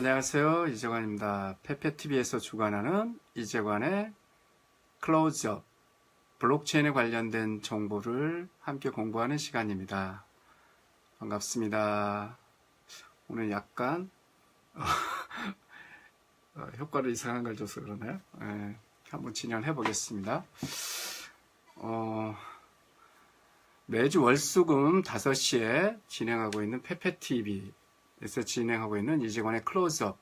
안녕하세요. 이재관입니다. 페페TV에서 주관하는 이재관의 클로즈업, 블록체인에 관련된 정보를 함께 공부하는 시간입니다. 반갑습니다. 오늘 약간 효과를 이상한 걸 줘서 그러나요? 네, 한번 진행해 보겠습니다. 매주 월수금 5시에 진행하고 있는 페페TV에서 진행하고 있는 이재관의 클로즈업,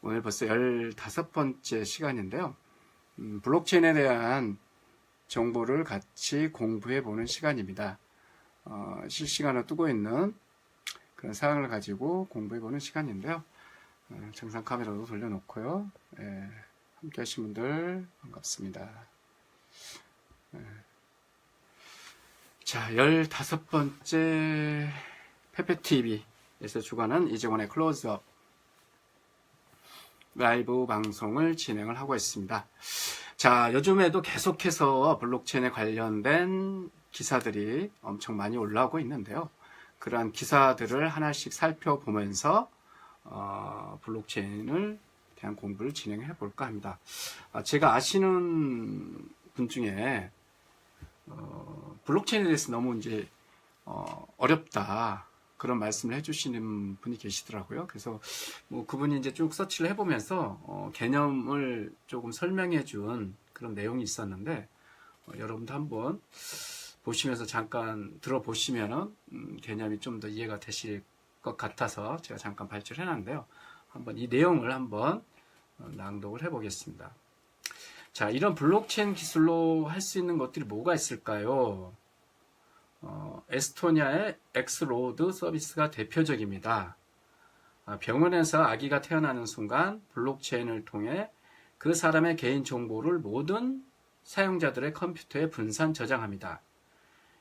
오늘 벌써 15번째 시간인데요. 블록체인에 대한 정보를 같이 공부해 보는 시간입니다. 실시간으로 뜨고 있는 그런 사항을 가지고 공부해 보는 시간인데요. 정상 카메라도 돌려놓고요. 함께 하신 분들 반갑습니다. 자, 15번째 페페TV에서 주관한 이재관의 클로즈업 라이브 방송을 진행을 하고 있습니다. 자, 요즘에도 계속해서 블록체인에 관련된 기사들이 엄청 많이 올라오고 있는데요. 그러한 기사들을 하나씩 살펴보면서 블록체인을 대한 공부를 진행해 볼까 합니다. 제가 아시는 분 중에 블록체인에 대해서 너무 이제 어렵다 그런 말씀을 해주시는 분이 계시더라고요. 그래서 뭐 그분이 이제 쭉 서치를 해보면서 개념을 조금 설명해준 그런 내용이 있었는데 여러분도 한번 보시면서 잠깐 들어보시면은 개념이 좀 더 이해가 되실 것 같아서 제가 잠깐 발췌를 해놨는데요. 한번 이 내용을 한번 낭독을 해보겠습니다. 자, 이런 블록체인 기술로 할 수 있는 것들이 뭐가 있을까요? 에스토니아의 엑스로드 서비스가 대표적입니다. 병원에서 아기가 태어나는 순간 블록체인을 통해 그 사람의 개인 정보를 모든 사용자들의 컴퓨터에 분산 저장합니다.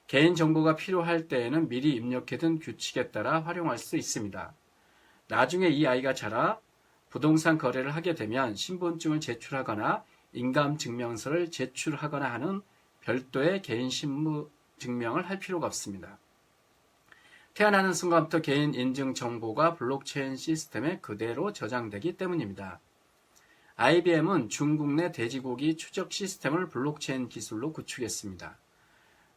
개인 정보가 필요할 때에는 미리 입력해둔 규칙에 따라 활용할 수 있습니다. 나중에 이 아이가 자라 부동산 거래를 하게 되면 신분증을 제출하거나 인감증명서를 제출하거나 하는 별도의 개인 신분 증명을 할 필요가 없습니다. 태어나는 순간부터 개인 인증 정보가 블록체인 시스템에 그대로 저장되기 때문입니다. IBM은 중국 내 돼지고기 추적 시스템을 블록체인 기술로 구축했습니다.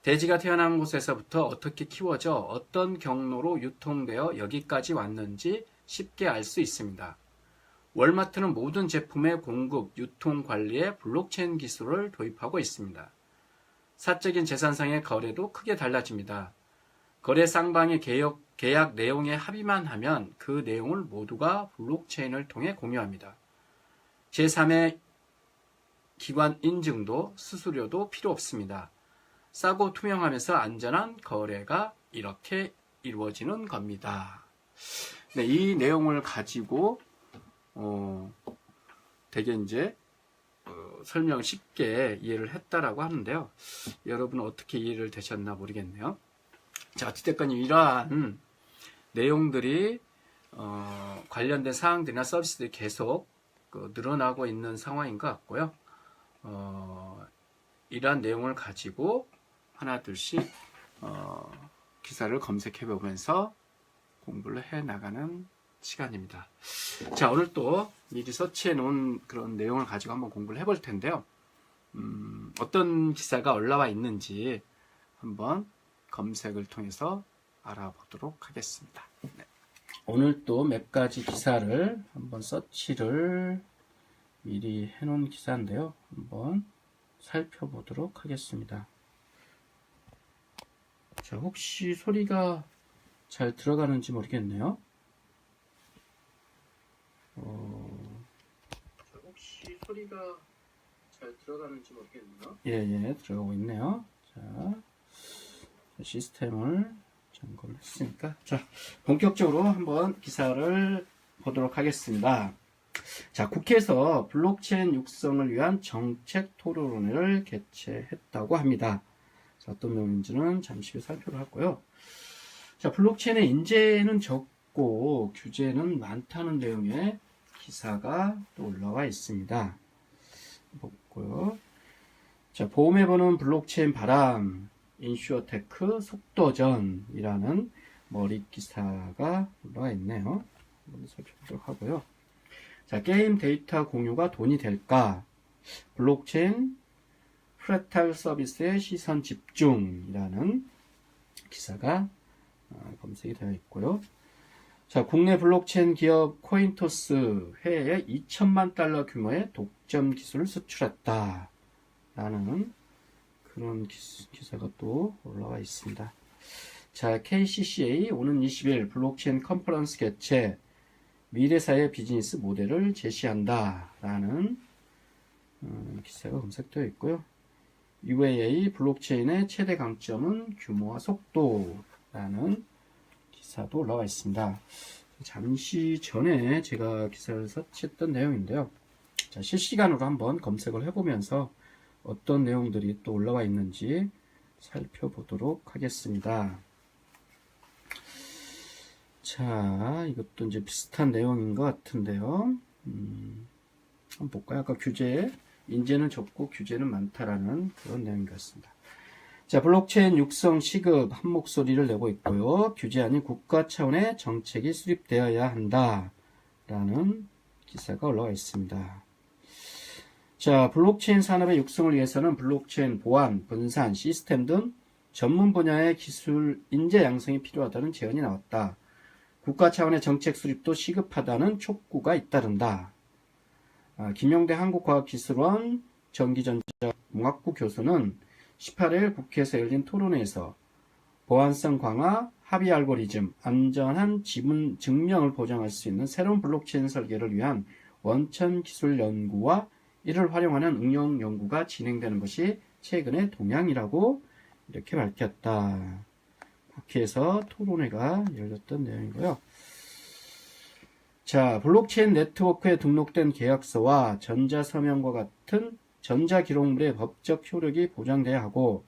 돼지가 태어난 곳에서부터 어떻게 키워져 어떤 경로로 유통되어 여기까지 왔는지 쉽게 알 수 있습니다. 월마트는 모든 제품의 공급, 유통 관리에 블록체인 기술을 도입하고 있습니다. 사적인 재산상의 거래도 크게 달라집니다. 거래 쌍방의 계약 내용에 합의만 하면 그 내용을 모두가 블록체인을 통해 공유합니다. 제3의 기관 인증도 수수료도 필요 없습니다. 싸고 투명하면서 안전한 거래가 이렇게 이루어지는 겁니다. 네, 이 내용을 가지고 되게 이제 설명을 쉽게 이해를 했다라고 하는데요. 여러분은 어떻게 이해를 되셨나 모르겠네요. 자, 어찌됐건 이러한 내용들이 관련된 사항들이나 서비스들이 계속 늘어나고 있는 상황인 것 같고요. 이러한 내용을 가지고 하나 둘씩 기사를 검색해 보면서 공부를 해 나가는 시간입니다. 자, 오늘 또 미리 서치해 놓은 그런 내용을 가지고 한번 공부를 해볼 텐데요. 어떤 기사가 올라와 있는지 한번 검색을 통해서 알아보도록 하겠습니다. 네. 오늘 또 몇 가지 기사를 한번 서치를 미리 해 놓은 기사인데요. 한번 살펴보도록 하겠습니다. 자, 혹시 소리가 잘 들어가는지 모르겠네요. 혹시 소리가 잘 들어가는지 모르겠네요. 예, 들어가고 있네요. 자, 시스템을 점검을 했으니까. 자, 본격적으로 한번 기사를 보도록 하겠습니다. 자, 국회에서 블록체인 육성을 위한 정책 토론회를 개최했다고 합니다. 자, 어떤 내용인지는 잠시 후에 살펴보고요. 자, 블록체인의 인재는 적고 규제는 많다는 내용의 기사가 또 올라와 있습니다. 보고요. 자, 보험에 보는 블록체인 바람, 인슈어테크 속도전이라는 머리 기사가 올라와 있네요. 한번 살펴보도록 하고요. 자, 게임 데이터 공유가 돈이 될까? 블록체인 프랙탈 서비스의 시선 집중이라는 기사가 검색이 되어 있고요. 자, 국내 블록체인 기업 코인토스 해에 2천만 달러 규모의 독점 기술을 수출했다. 라는 그런 기사가 또 올라와 있습니다. 자, KCCA 오는 20일 블록체인 컨퍼런스 개최 미래사의 비즈니스 모델을 제시한다. 라는 기사가 검색되어 있고요. UAA 블록체인의 최대 강점은 규모와 속도라는 기사도 올라와 있습니다. 잠시 전에 제가 기사를 서치했던 내용인데요. 자, 실시간으로 한번 검색을 해보면서 어떤 내용들이 또 올라와 있는지 살펴보도록 하겠습니다. 자, 이것도 이제 비슷한 내용인 것 같은데요. 한번 볼까요? 아까 규제, 인재는 적고 규제는 많다라는 그런 내용인 것 같습니다. 자, 블록체인 육성 시급 한 목소리를 내고 있고요. 규제 아닌 국가 차원의 정책이 수립되어야 한다. 라는 기사가 올라와 있습니다. 자, 블록체인 산업의 육성을 위해서는 블록체인 보안, 분산, 시스템 등 전문 분야의 기술 인재 양성이 필요하다는 제언이 나왔다. 국가 차원의 정책 수립도 시급하다는 촉구가 잇따른다. 김용대 한국과학기술원 전기전자공학부 교수는 18일 국회에서 열린 토론회에서 보안성 강화, 합의 알고리즘, 안전한 지문 증명을 보장할 수 있는 새로운 블록체인 설계를 위한 원천 기술 연구와 이를 활용하는 응용 연구가 진행되는 것이 최근의 동향이라고 이렇게 밝혔다. 국회에서 토론회가 열렸던 내용이고요. 자, 블록체인 네트워크에 등록된 계약서와 전자서명과 같은 전자기록물의 법적 효력이 보장돼야 하고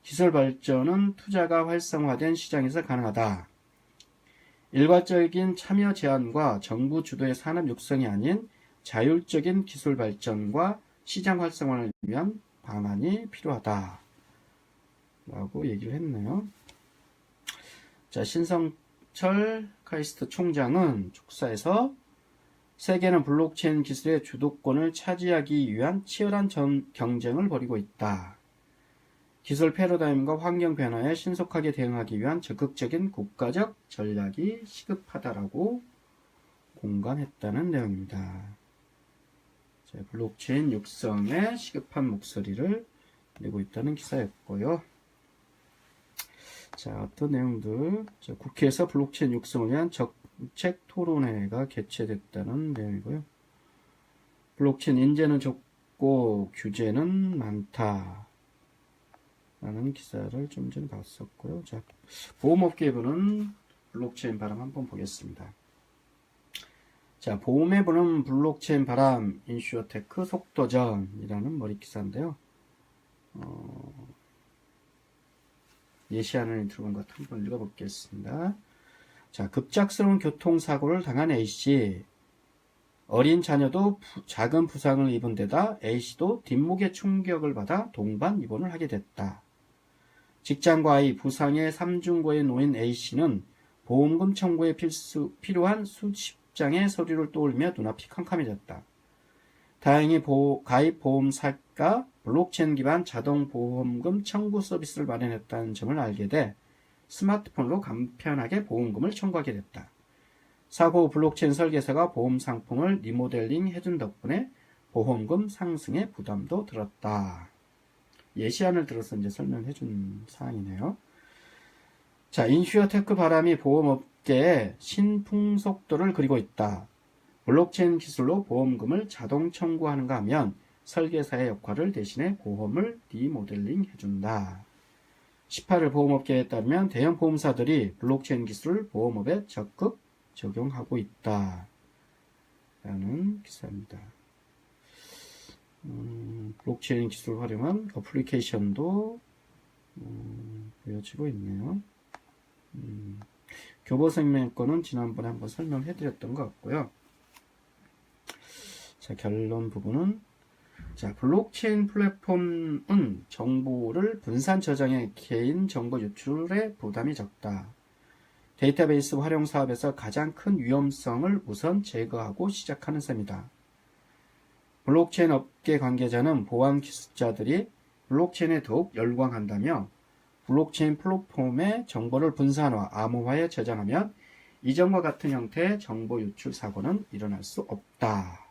기술 발전은 투자가 활성화된 시장에서 가능하다. 일괄적인 참여 제한과 정부 주도의 산업 육성이 아닌 자율적인 기술 발전과 시장 활성화를 위한 방안이 필요하다. 라고 얘기를 했네요. 자, 신성철 카이스트 총장은 축사에서 세계는 블록체인 기술의 주도권을 차지하기 위한 치열한 경쟁을 벌이고 있다. 기술 패러다임과 환경 변화에 신속하게 대응하기 위한 적극적인 국가적 전략이 시급하다라고 공감했다는 내용입니다. 자, 블록체인 육성에 시급한 목소리를 내고 있다는 기사였고요. 자, 어떤 내용들. 자, 국회에서 블록체인 육성을 위한 정책 토론회가 개최됐다는 내용이고요. 블록체인 인재는 적고 규제는 많다. 라는 기사를 좀 전에 봤었고요. 자, 보험업계에 부는 블록체인 바람 한번 보겠습니다. 자, 보험에 부는 블록체인 바람, 인슈어테크 속도전이라는 머리 기사인데요. 예시안을 들어본 것 한번 읽어보겠습니다. 자, 급작스러운 교통사고를 당한 A씨. 어린 자녀도 작은 부상을 입은 데다 A씨도 뒷목에 충격을 받아 동반 입원을 하게 됐다. 직장과 아이, 부상의 삼중고에 놓인 A씨는 보험금 청구에 필요한 수십 장의 서류를 떠올리며 눈앞이 캄캄해졌다. 다행히 가입 보험사가 블록체인 기반 자동 보험금 청구 서비스를 마련했다는 점을 알게 돼 스마트폰으로 간편하게 보험금을 청구하게 됐다. 사고 후 블록체인 설계사가 보험 상품을 리모델링 해준 덕분에 보험금 상승의 부담도 들었다. 예시안을 들어서 이제 설명해 준 사항이네요. 자, 인슈어테크 바람이 보험업계에 신풍속도를 그리고 있다. 블록체인 기술로 보험금을 자동 청구하는가 하면 설계사의 역할을 대신해 보험을 리모델링 해준다. 18일 보험업계에 따르면 대형 보험사들이 블록체인 기술을 보험업에 적극 적용하고 있다. 라는 기사입니다. 블록체인 기술을 활용한 어플리케이션도 보여지고 있네요. 교보생명 거는 지난번에 한번 설명해 드렸던 것 같고요. 자, 결론 부분은 자, 블록체인 플랫폼은 정보를 분산 저장해 개인 정보 유출에 부담이 적다. 데이터베이스 활용 사업에서 가장 큰 위험성을 우선 제거하고 시작하는 셈이다. 블록체인 업계 관계자는 보안 기술자들이 블록체인에 더욱 열광한다며 블록체인 플랫폼의 정보를 분산화, 암호화에 저장하면 이전과 같은 형태의 정보 유출 사고는 일어날 수 없다.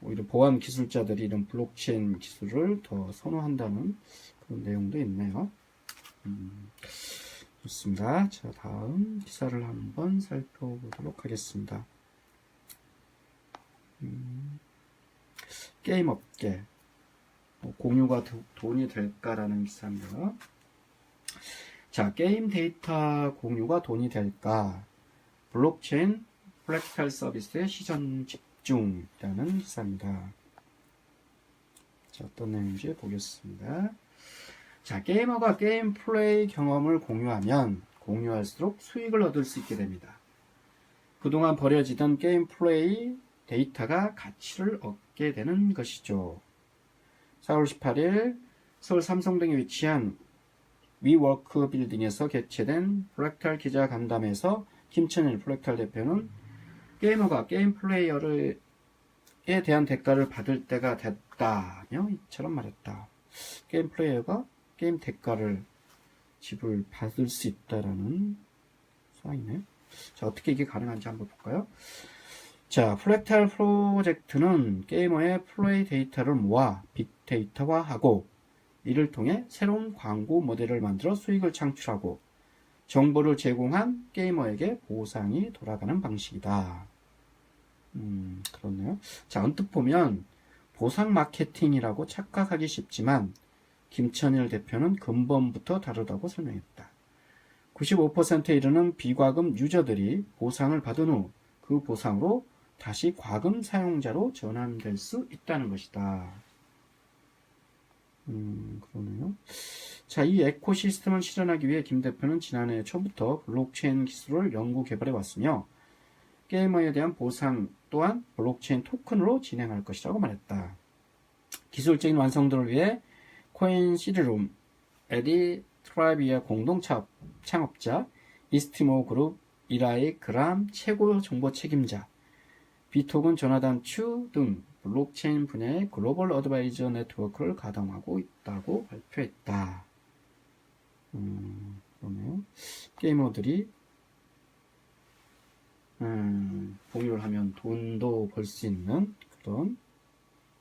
오히려 보안 기술자들이 이런 블록체인 기술을 더 선호한다는 그런 내용도 있네요. 좋습니다. 자, 다음 기사를 한번 살펴보도록 하겠습니다. 게임 업계 공유가 돈이 될까라는 기사입니다. 자, 게임 데이터 공유가 돈이 될까? 블록체인 프랙탈 서비스의 시선 집중이라는 기사입니다. 자, 어떤 내용인지 보겠습니다. 자, 게이머가 게임 플레이 경험을 공유하면 공유할수록 수익을 얻을 수 있게 됩니다. 그동안 버려지던 게임 플레이 데이터가 가치를 얻게 되는 것이죠. 4월 18일 서울 삼성동에 위치한 위워크 빌딩에서 개최된 프랙탈 기자 간담회에서 김천일 프랙탈 대표는 게이머가 게임 플레이어에 대한 대가를 받을 때가 됐다며 이처럼 말했다. 게임 플레이어가 게임 대가를 지불받을 수 있다라는 사항이네요. 자, 어떻게 이게 가능한지 한번 볼까요? 자, 프랙탈 프로젝트는 게이머의 플레이 데이터를 모아 빅데이터화하고 이를 통해 새로운 광고 모델을 만들어 수익을 창출하고 정보를 제공한 게이머에게 보상이 돌아가는 방식이다. 그렇네요. 자, 언뜻 보면 보상 마케팅이라고 착각하기 쉽지만 김천일 대표는 근본부터 다르다고 설명했다. 95%에 이르는 비과금 유저들이 보상을 받은 후 그 보상으로 다시 과금 사용자로 전환될 수 있다는 것이다. 그러네요. 자, 이 에코시스템을 실현하기 위해 김 대표는 지난해 초부터 블록체인 기술을 연구 개발해 왔으며 게이머에 대한 보상 또한 블록체인 토큰으로 진행할 것이라고 말했다. 기술적인 완성도를 위해 코인 시드룸, 에디 트라이비아 공동 창업자, 이스티모 그룹, 이라이 그람 최고 정보 책임자, 비토근 조나단 추 등 블록체인 분야의 글로벌 어드바이저 네트워크를 가동하고 있다고 발표했다. 그러네요. 게이머들이 공유를 하면 돈도 벌 수 있는 그런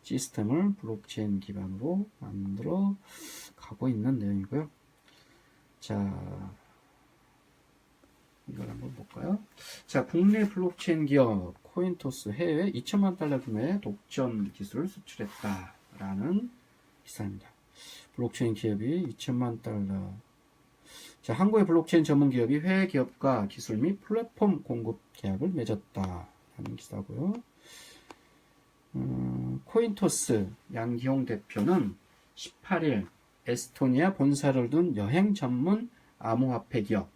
시스템을 블록체인 기반으로 만들어 가고 있는 내용이고요. 자, 이걸 한번 볼까요? 자, 국내 블록체인 기업 코인토스 해외 2천만 달러 규모의 독점 기술을 수출했다라는 기사입니다. 블록체인 기업이 2천만 달러. 자, 한국의 블록체인 전문 기업이 해외 기업과 기술 및 플랫폼 공급 계약을 맺었다라는 기사고요. 코인토스 양기용 대표는 18일 에스토니아 본사를 둔 여행 전문 암호화폐 기업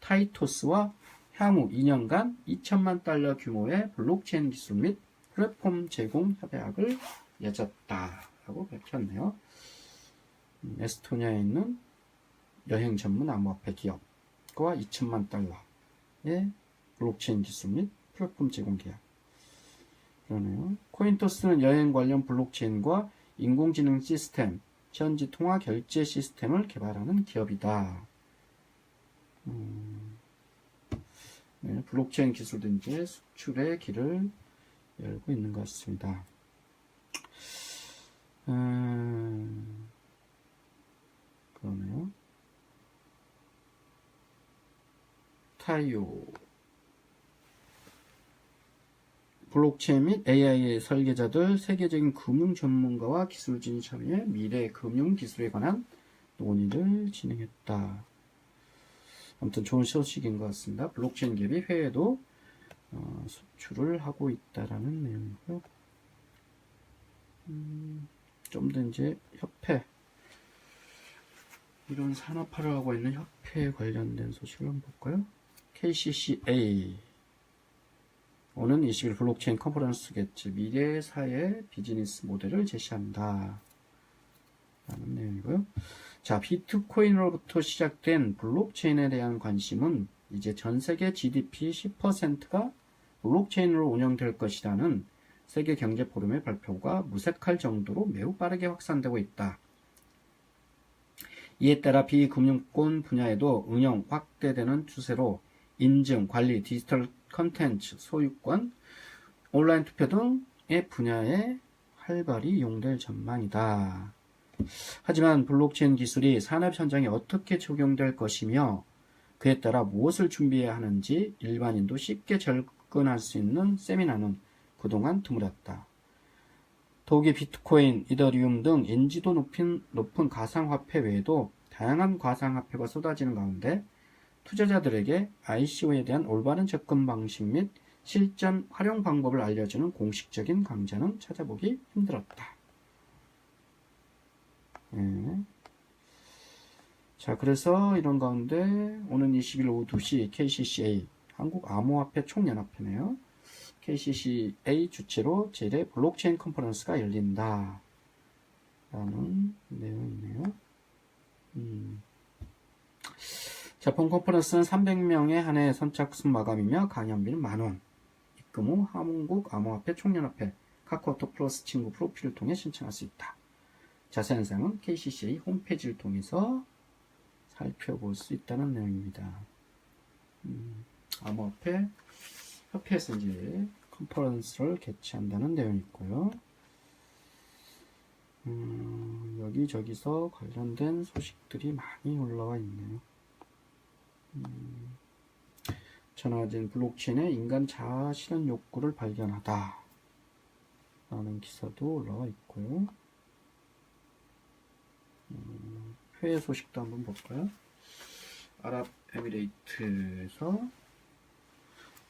타이토스와 향후 2년간 2천만 달러 규모의 블록체인 기술 및 플랫폼 제공 협약을 맺었다라고 밝혔네요. 에스토니아에 있는 여행 전문 암호화폐 기업과 2천만 달러의 블록체인 기술 및 플랫폼 제공 계약. 그러네요. 코인토스는 여행 관련 블록체인과 인공지능 시스템, 현지 통화 결제 시스템을 개발하는 기업이다. 네, 블록체인 기술도 이제 수출의 길을 열고 있는 것 같습니다. 그러네요. 타이오 블록체인 및 AI의 설계자들, 세계적인 금융 전문가와 기술진이 참여해 미래 금융 기술에 관한 논의를 진행했다. 아무튼 좋은 소식인 것 같습니다. 블록체인 기업이 해외에도 수출을 하고 있다라는 내용이고요. 좀 더 이제 협회, 이런 산업화를 하고 있는 협회에 관련된 소식을 한번 볼까요? KCCA 오는 20일 블록체인 컨퍼런스 개최 미래 사회 비즈니스 모델을 제시한다 라는 내용이고요. 자, 비트코인으로부터 시작된 블록체인에 대한 관심은 이제 전 세계 GDP 10%가 블록체인으로 운영될 것이라는 세계 경제 포럼의 발표가 무색할 정도로 매우 빠르게 확산되고 있다. 이에 따라 비금융권 분야에도 응용 확대되는 추세로 인증, 관리, 디지털 컨텐츠, 소유권, 온라인 투표 등의 분야에 활발히 이용될 전망이다. 하지만 블록체인 기술이 산업 현장에 어떻게 적용될 것이며 그에 따라 무엇을 준비해야 하는지 일반인도 쉽게 접근할 수 있는 세미나는 그동안 드물었다. 더욱이 비트코인, 이더리움 등 인지도 높은 가상화폐 외에도 다양한 가상화폐가 쏟아지는 가운데 투자자들에게 ICO에 대한 올바른 접근 방식 및 실전 활용 방법을 알려주는 공식적인 강좌는 찾아보기 힘들었다. 네. 자, 그래서 이런 가운데 오는 20일 오후 2시 KCCA 한국암호화폐 총연합회네요. KCCA 주최로 제1회 블록체인 컨퍼런스가 열린다. 라는 내용이네요. 자, 본 컨퍼런스는 300명에 한해 선착순 마감이며 강연비는 만원. 입금 후 한국암호화폐 총연합회 카카오톡 플러스 친구 프로필을 통해 신청할 수 있다. 자세한 사항은 KCCA 홈페이지를 통해서 살펴볼 수 있다는 내용입니다. 암호화폐 협회에서 이제 컨퍼런스를 개최한다는 내용이 있고요. 여기저기서 관련된 소식들이 많이 올라와 있네요. 전화진 블록체인의 인간 자아 실현 욕구를 발견하다 라는 기사도 올라와 있고요. 해외 소식도 한번 볼까요? 아랍에미레이트에서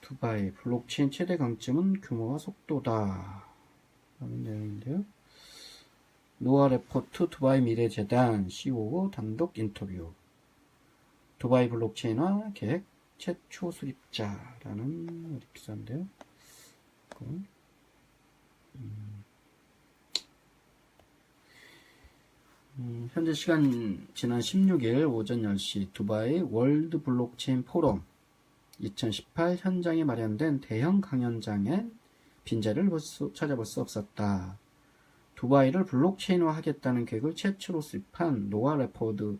두바이 블록체인 최대 강점은 규모와 속도다 라는 내용인데요. 노아 레포트 두바이 미래재단 COO 단독 인터뷰. 두바이 블록체인화 계획 최초 수립자라는 기사인데요. 현재 시간 지난 16일 오전 10시 두바이 월드 블록체인 포럼 2018 현장에 마련된 대형 강연장엔 빈자리를 찾아볼 수 없었다. 두바이를 블록체인화 하겠다는 계획을 최초로 수립한 노아 레포드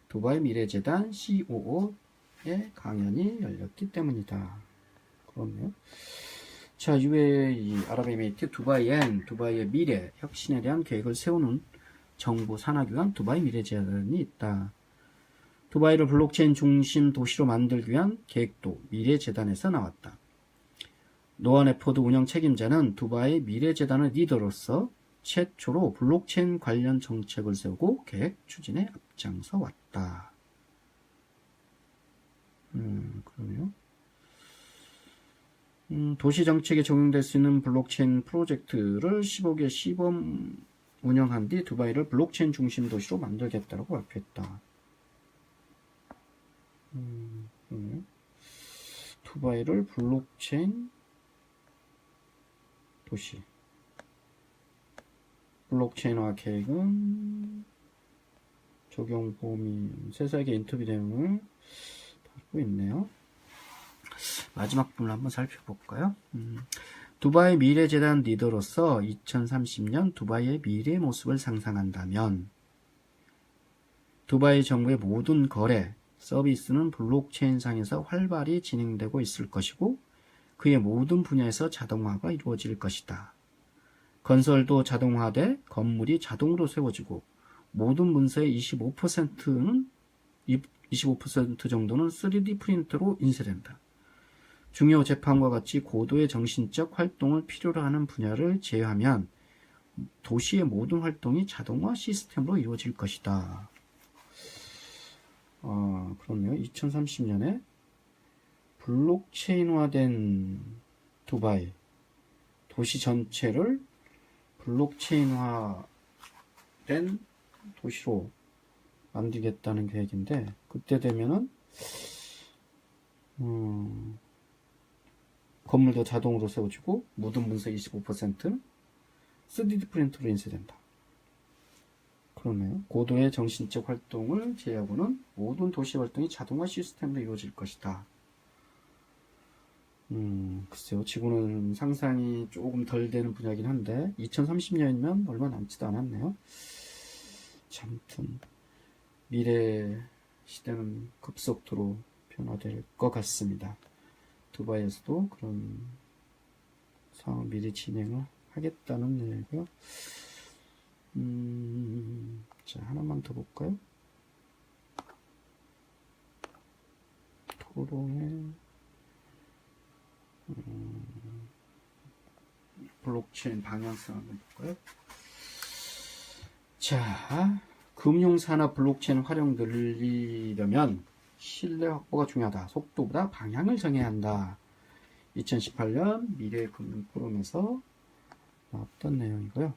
두바이 미래재단 COO의 강연이 열렸기 때문이다. 그렇네요. 자, UAE 아랍에미리트 두바이의 미래 혁신에 대한 계획을 세우는 정부 산하기관 두바이 미래재단이 있다. 두바이를 블록체인 중심 도시로 만들기 위한 계획도 미래재단에서 나왔다. 노아 레포드 운영 책임자는 두바이 미래재단의 리더로서 최초로 블록체인 관련 정책을 세우고 계획 추진에 앞장서 왔다. 그러네요. 도시 정책에 적용될 수 있는 블록체인 프로젝트를 15개 시범 운영한 뒤 두바이를 블록체인 중심 도시로 만들겠다고 발표했다. 두바이를 블록체인 도시. 블록체인화 계획은 적용 범위, 세세하게 인터뷰 내용을 다루고 있네요. 마지막 부분을 한번 살펴볼까요? 두바이 미래재단 리더로서 2030년 두바이의 미래 모습을 상상한다면 두바이 정부의 모든 거래, 서비스는 블록체인상에서 활발히 진행되고 있을 것이고 그의 모든 분야에서 자동화가 이루어질 것이다. 건설도 자동화돼 건물이 자동으로 세워지고 모든 문서의 25% 정도는 3D 프린터로 인쇄된다. 중요 재판과 같이 고도의 정신적 활동을 필요로 하는 분야를 제외하면 도시의 모든 활동이 자동화 시스템으로 이루어질 것이다. 그렇네요. 2030년에 블록체인화된 두바이 도시 전체를 블록체인화된 도시로 만들겠다는 계획인데 그때 되면은 건물도 자동으로 세워지고 모든 문서 25% 3D 프린터로 인쇄된다. 그러네요. 고도의 정신적 활동을 제외하고는 모든 도시 활동이 자동화 시스템으로 이루어질 것이다. 글쎄요. 지구는 상상이 조금 덜 되는 분야긴 한데 2030년이면 얼마 남지도 않았네요. 아무튼 미래 시대는 급속도로 변화될 것 같습니다. 두바이에서도 그런 상황 미리 진행을 하겠다는 얘기고요. 자, 하나만 더 볼까요? 토론회 블록체인 방향성 한번 볼까요? 자, 금융산업 블록체인 활용 늘리려면 신뢰 확보가 중요하다. 속도보다 방향을 정해야 한다. 2018년 미래금융포럼에서 나왔던 내용이고요.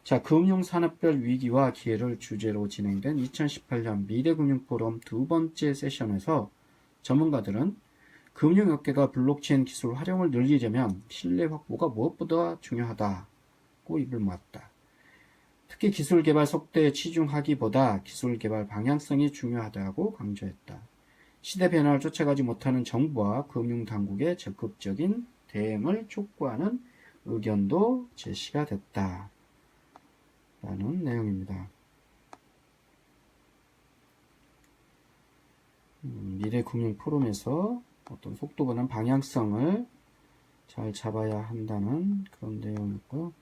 자, 금융산업별 위기와 기회를 주제로 진행된 2018년 미래금융포럼 두 번째 세션에서 전문가들은 금융업계가 블록체인 기술 활용을 늘리려면 신뢰 확보가 무엇보다 중요하다고 입을 모았다. 특히 기술 개발 속도에 치중하기보다 기술 개발 방향성이 중요하다고 강조했다. 시대 변화를 쫓아가지 못하는 정부와 금융당국의 적극적인 대응을 촉구하는 의견도 제시가 됐다. 라는 내용입니다. 미래금융포럼에서 어떤 속도보다는 방향성을 잘 잡아야 한다는 그런 내용이고요.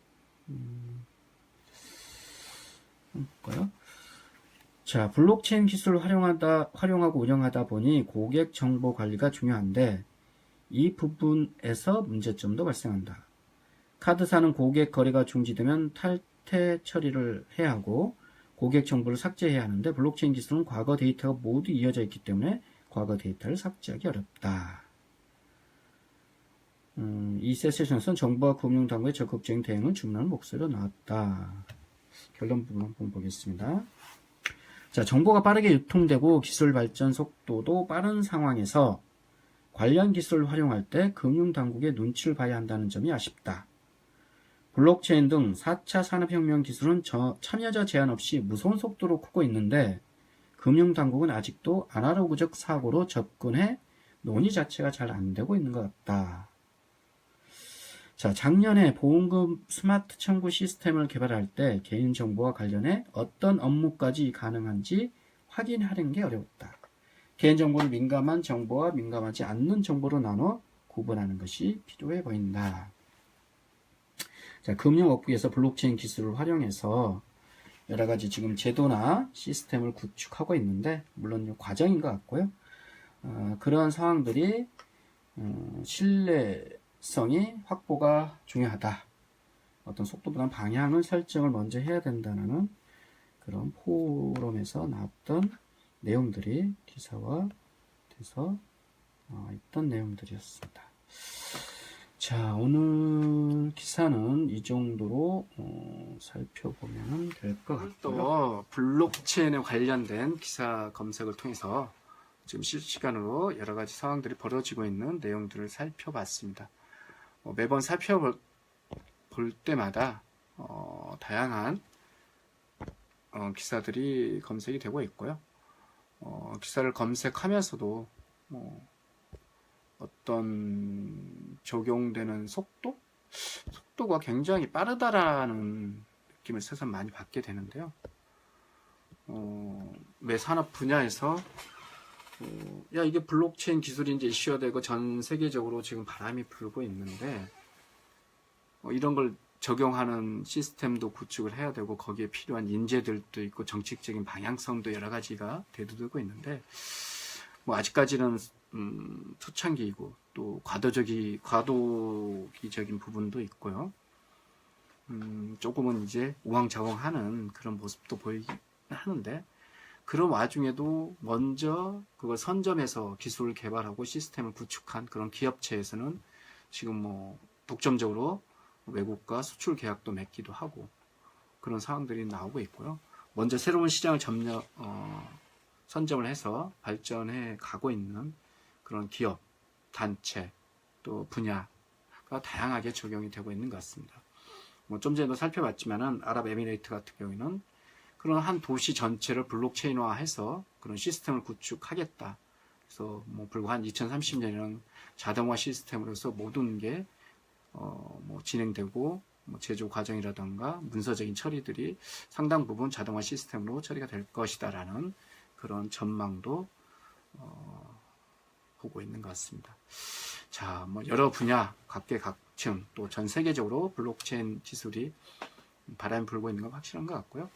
자, 블록체인 기술을 활용하고 운영하다 보니 고객 정보 관리가 중요한데 이 부분에서 문제점도 발생한다. 카드사는 고객 거래가 중지되면 탈퇴 처리를 해야 하고 고객 정보를 삭제해야 하는데 블록체인 기술은 과거 데이터가 모두 이어져 있기 때문에 과거 데이터를 삭제하기 어렵다. 이 세션에서는 정부와 금융당국의 적극적인 대응을 주문하는 목소리로 나왔다. 결론 부분 한번 보겠습니다. 자, 정보가 빠르게 유통되고 기술 발전 속도도 빠른 상황에서 관련 기술을 활용할 때 금융당국의 눈치를 봐야 한다는 점이 아쉽다. 블록체인 등 4차 산업혁명 기술은 참여자 제한 없이 무서운 속도로 크고 있는데 금융당국은 아직도 아날로그적 사고로 접근해 논의 자체가 잘 안되고 있는 것 같다. 자, 작년에 보험금 스마트 청구 시스템을 개발할 때 개인정보와 관련해 어떤 업무까지 가능한지 확인하는 게 어려웠다. 개인정보를 민감한 정보와 민감하지 않는 정보로 나눠 구분하는 것이 필요해 보인다. 자, 금융업계에서 블록체인 기술을 활용해서 여러 가지 지금 제도나 시스템을 구축하고 있는데 물론 과정인 것 같고요. 그런 상황들이 신뢰성이 확보가 중요하다. 어떤 속도보다는 방향을 설정을 먼저 해야 된다는 그런 포럼에서 나왔던 내용들이 기사화 돼서 있던 내용들이었습니다. 자, 오늘 기사는 이 정도로 살펴보면 될 것 같고요. 또 블록체인에 관련된 기사 검색을 통해서 지금 실시간으로 여러 가지 상황들이 벌어지고 있는 내용들을 살펴봤습니다. 매번 살펴볼 때마다 다양한 기사들이 검색이 되고 있고요. 기사를 검색하면서도 어떤 적용되는 속도가 굉장히 빠르다라는 느낌을 새삼 많이 받게 되는데요. 매 산업 분야에서 야, 이게 블록체인 기술이 이제 이슈가 되고 전 세계적으로 지금 바람이 불고 있는데 이런 걸 적용하는 시스템도 구축을 해야 되고 거기에 필요한 인재들도 있고 정책적인 방향성도 여러 가지가 대두되고 있는데 아직까지는 초창기이고 또 과도기적인 부분도 있고요. 조금은 이제 우왕좌왕하는 그런 모습도 보이긴 하는데 그런 와중에도 먼저 그걸 선점해서 기술을 개발하고 시스템을 구축한 그런 기업체에서는 지금 독점적으로 외국과 수출 계약도 맺기도 하고 그런 상황들이 나오고 있고요. 먼저 새로운 시장을 선점을 해서 발전해 가고 있는 그런 기업, 단체, 또 분야가 다양하게 적용이 되고 있는 것 같습니다. 좀 전에도 살펴봤지만은 아랍에미레이트 같은 경우에는 그런 한 도시 전체를 블록체인화해서 그런 시스템을 구축하겠다. 그래서 뭐 불과 한 2030년에는 자동화 시스템으로서 모든 게 뭐 진행되고 뭐 제조 과정이라던가 문서적인 처리들이 상당 부분 자동화 시스템으로 처리가 될 것이다라는 그런 전망도 보고 있는 것 같습니다. 자, 뭐 여러 분야 각계각층 또 전 세계적으로 블록체인 기술이 바람이 불고 있는 건 확실한 것 같고요.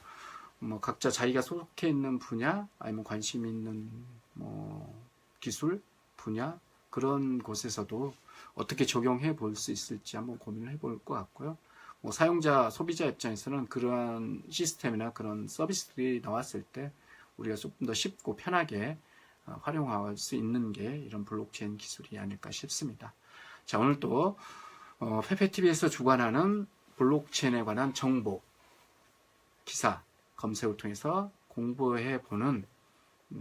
뭐 각자 자기가 속해 있는 분야 아니면 관심 있는 뭐 기술 분야 그런 곳에서도 어떻게 적용해 볼 수 있을지 한번 고민을 해볼 것 같고요. 뭐 사용자 소비자 입장에서는 그러한 시스템이나 그런 서비스들이 나왔을 때 우리가 조금 더 쉽고 편하게 활용할 수 있는 게 이런 블록체인 기술이 아닐까 싶습니다. 자, 오늘 또 페페TV에서 주관하는 블록체인에 관한 정보, 기사, 검색을 통해서 공부해 보는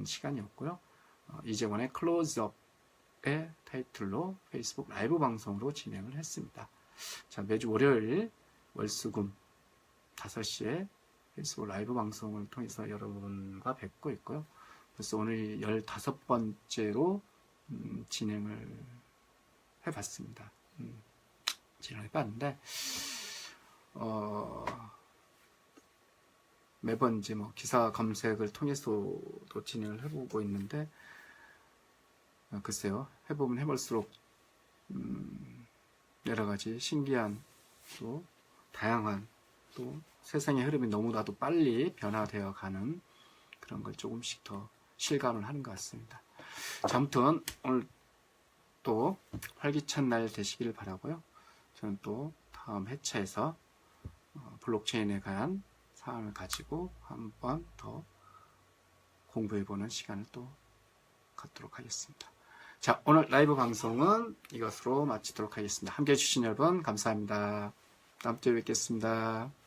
시간이었고요. 이재원의 클로즈업의 타이틀로 페이스북 라이브 방송으로 진행을 했습니다. 자, 매주 월요일 월수금 5시에 페이스북 라이브 방송을 통해서 여러분과 뵙고 있고요. 벌써 오늘 15번째로 진행을 해봤습니다. 진행해봤는데 매번 이제 뭐 기사 검색을 통해서도 진행을 해보고 있는데 글쎄요, 해보면 해볼수록 여러 가지 신기한 또 다양한 또 세상의 흐름이 너무나도 빨리 변화되어 가는 그런 걸 조금씩 더 실감을 하는 것 같습니다. 자, 아무튼 오늘 또 활기찬 날 되시기를 바라고요. 저는 또 다음 회차에서 블록체인에 관한 사항을 가지고 한 번 더 공부해보는 시간을 또 갖도록 하겠습니다. 자, 오늘 라이브 방송은 이것으로 마치도록 하겠습니다. 함께해 주신 여러분 감사합니다. 다음 주에 뵙겠습니다.